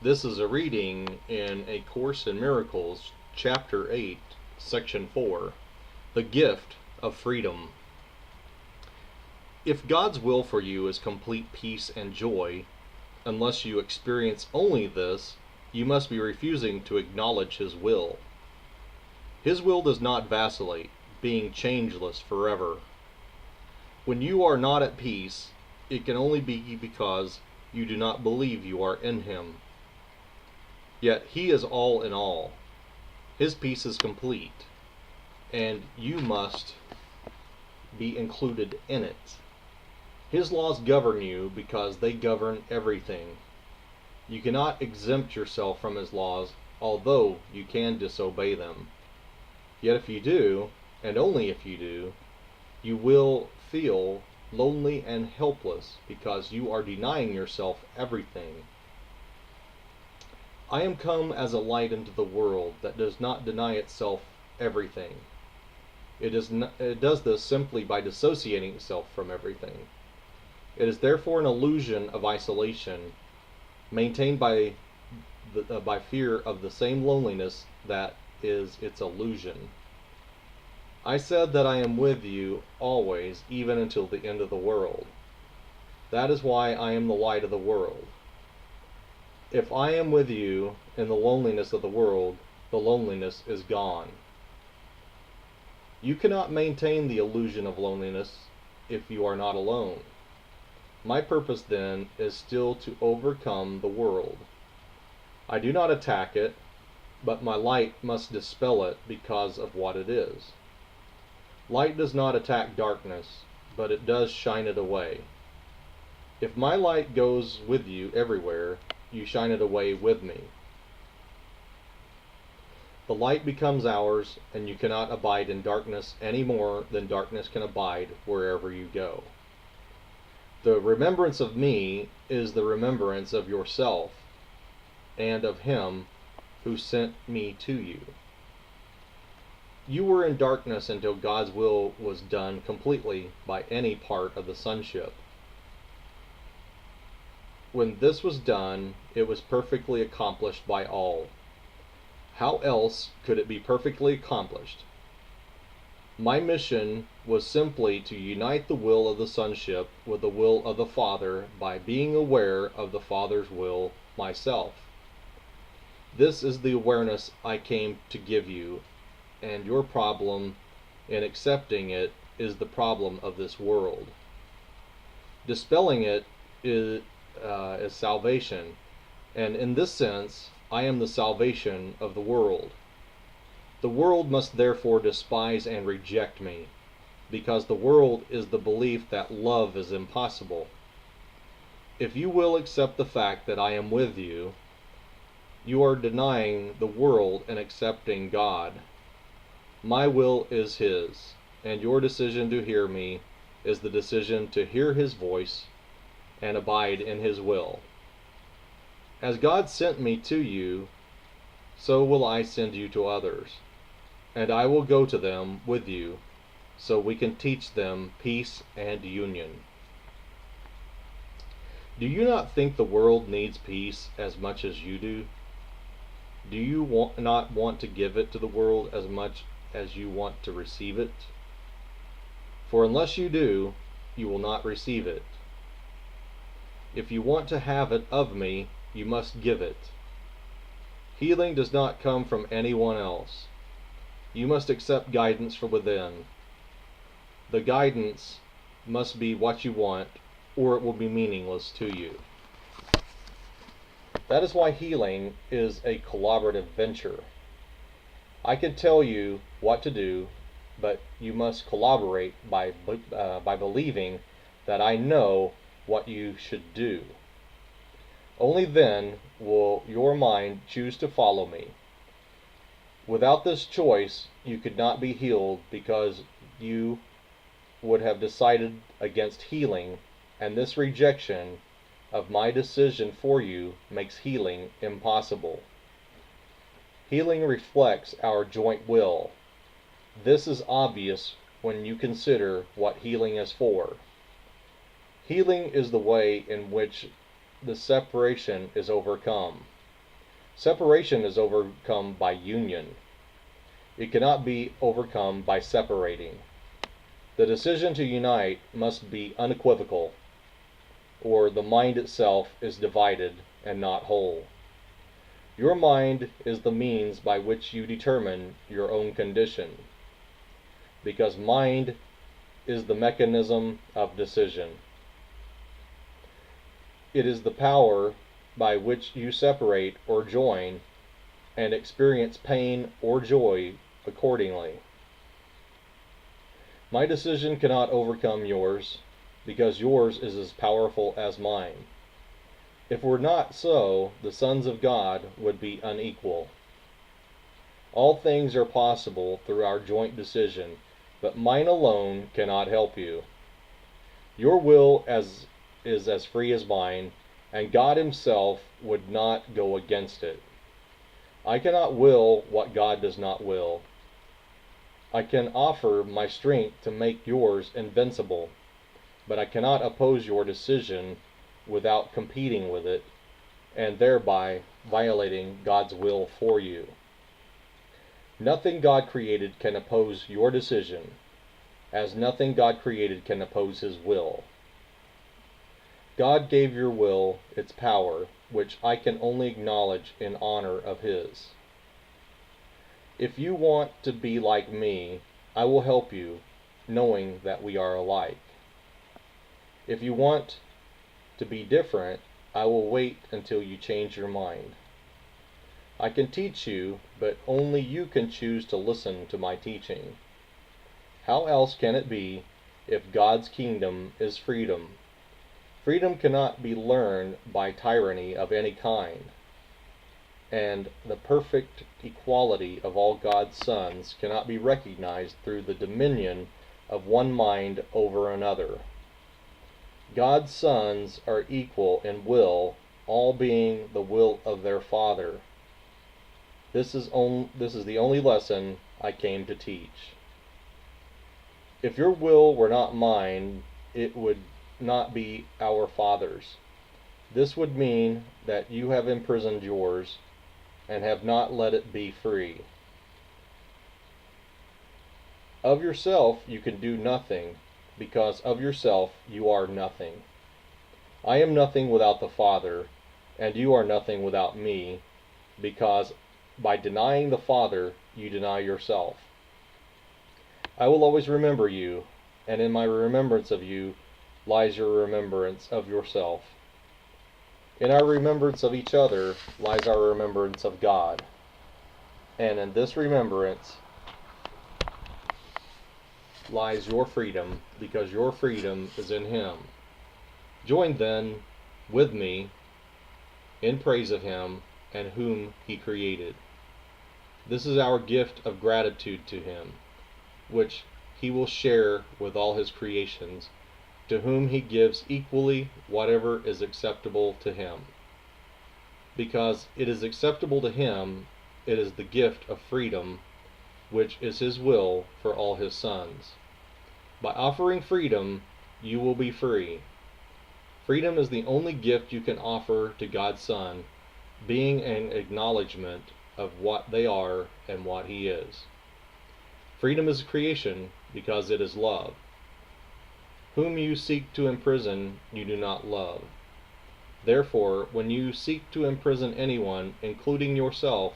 This is a reading in A Course in Miracles, Chapter 8, Section 4, The Gift of Freedom. If God's will for you is complete peace and joy, unless you experience only this, you must be refusing to acknowledge His will. His will does not vacillate, being changeless forever. When you are not at peace, it can only be because you do not believe you are in Him. Yet He is all in all. His peace is complete, and you must be included in it. His laws govern you because they govern everything. You cannot exempt yourself from His laws, although you can disobey them. Yet if you do, and only if you do, you will feel lonely and helpless because you are denying yourself everything. I am come as a light into the world that does not deny itself everything. It does this simply by dissociating itself from everything. It is therefore an illusion of isolation, maintained by fear of the same loneliness that is its illusion. I said that I am with you always, even until the end of the world. That is why I am the light of the world. If I am with you in the loneliness of the world, the loneliness is gone. You cannot maintain the illusion of loneliness if you are not alone. My purpose then is still to overcome the world. I do not attack it, but my light must dispel it because of what it is. Light does not attack darkness, but it does shine it away. If my light goes with you everywhere, you shine it away with me. The light becomes ours, and you cannot abide in darkness any more than darkness can abide wherever you go. The remembrance of me is the remembrance of yourself and of Him who sent me to you. You were in darkness until God's will was done completely by any part of the sonship. When this was done, it was perfectly accomplished by all. How else could it be perfectly accomplished? My mission was simply to unite the will of the sonship with the will of the Father by being aware of the Father's will myself. This is the awareness I came to give you, and your problem in accepting it is the problem of this world. Dispelling it is salvation, and in this sense, I am the salvation of the world. The world must therefore despise and reject me, because the world is the belief that love is impossible. If you will accept the fact that I am with you, you are denying the world and accepting God. My will is His, and your decision to hear me is the decision to hear His voice and abide in His will. As God sent me to you, so will I send you to others, and I will go to them with you, so we can teach them peace and union. Do you not think the world needs peace as much as you do? Do you not want to give it to the world as much as you want to receive it? For unless you do, you will not receive it. If you want to have it of me, you must give it. Healing does not come from anyone else. You must accept guidance from within. The guidance must be what you want, or it will be meaningless to you. That is why healing is a collaborative venture. I can tell you what to do, but you must collaborate by believing that I know what you should do. Only then will your mind choose to follow me. Without this choice, you could not be healed because you would have decided against healing, and this rejection of my decision for you makes healing impossible. Healing reflects our joint will. This is obvious when you consider what healing is for. Healing is the way in which the separation is overcome. Separation is overcome by union. It cannot be overcome by separating. The decision to unite must be unequivocal, or the mind itself is divided and not whole. Your mind is the means by which you determine your own condition, because mind is the mechanism of decision. It is the power by which you separate or join and experience pain or joy accordingly. My decision cannot overcome yours, because yours is as powerful as mine. If it were not so, the sons of God would be unequal. All things are possible through our joint decision, but mine alone cannot help you. Your will is as free as mine, and God himself would not go against it. I cannot will what God does not will. I can offer my strength to make yours invincible, but I cannot oppose your decision without competing with it, and thereby violating God's will for you. Nothing God created can oppose your decision, as nothing God created can oppose his will. God gave your will its power, which I can only acknowledge in honor of his. If you want to be like me, I will help you, knowing that we are alike. If you want to be different, I will wait until you change your mind. I can teach you, but only you can choose to listen to my teaching. How else can it be if God's kingdom is freedom? Freedom cannot be learned by tyranny of any kind, and the perfect equality of all God's sons cannot be recognized through the dominion of one mind over another. God's sons are equal in will, all being the will of their Father. This is the only lesson I came to teach. If your will were not mine, it would not be our Father's. This would mean that you have imprisoned yours and have not let it be free. Of yourself you can do nothing, because of yourself you are nothing. I am nothing without the Father, and you are nothing without me, because by denying the Father you deny yourself. I will always remember you, and in my remembrance of you lies your remembrance of yourself. In our remembrance of each other lies our remembrance of God, and in this remembrance lies your freedom, because your freedom is in him. Join then with me in praise of him and whom he created. This is our gift of gratitude to him, which he will share with all his creations, to whom he gives equally whatever is acceptable to him. Because it is acceptable to him, it is the gift of freedom, which is his will for all his sons. By offering freedom, you will be free. Freedom is the only gift you can offer to God's Son, being an acknowledgement of what they are and what he is. Freedom is creation because it is love. Whom you seek to imprison, you do not love. Therefore, when you seek to imprison anyone, including yourself,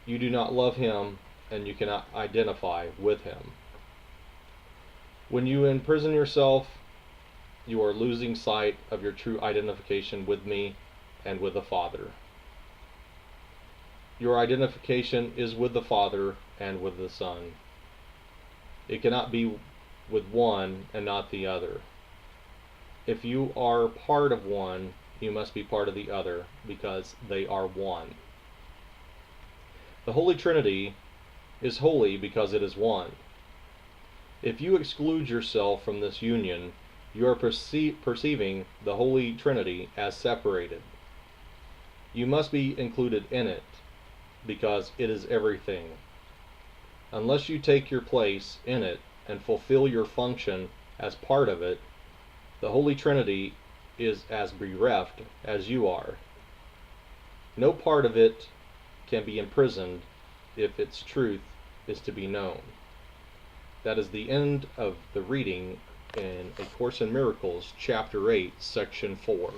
you do not love him, and you cannot identify with him. When you imprison yourself, you are losing sight of your true identification with me and with the Father. Your identification is with the Father and with the Son. It cannot be with one and not the other. If you are part of one, you must be part of the other, because they are one. The Holy Trinity is holy because it is one. If you exclude yourself from this union, you are perceiving the Holy Trinity as separated. You must be included in it, because it is everything. Unless you take your place in it and fulfill your function as part of it, the Holy Trinity is as bereft as you are. No part of it can be imprisoned if its truth is to be known. That is the end of the reading in A Course in Miracles, Chapter 8, Section 4.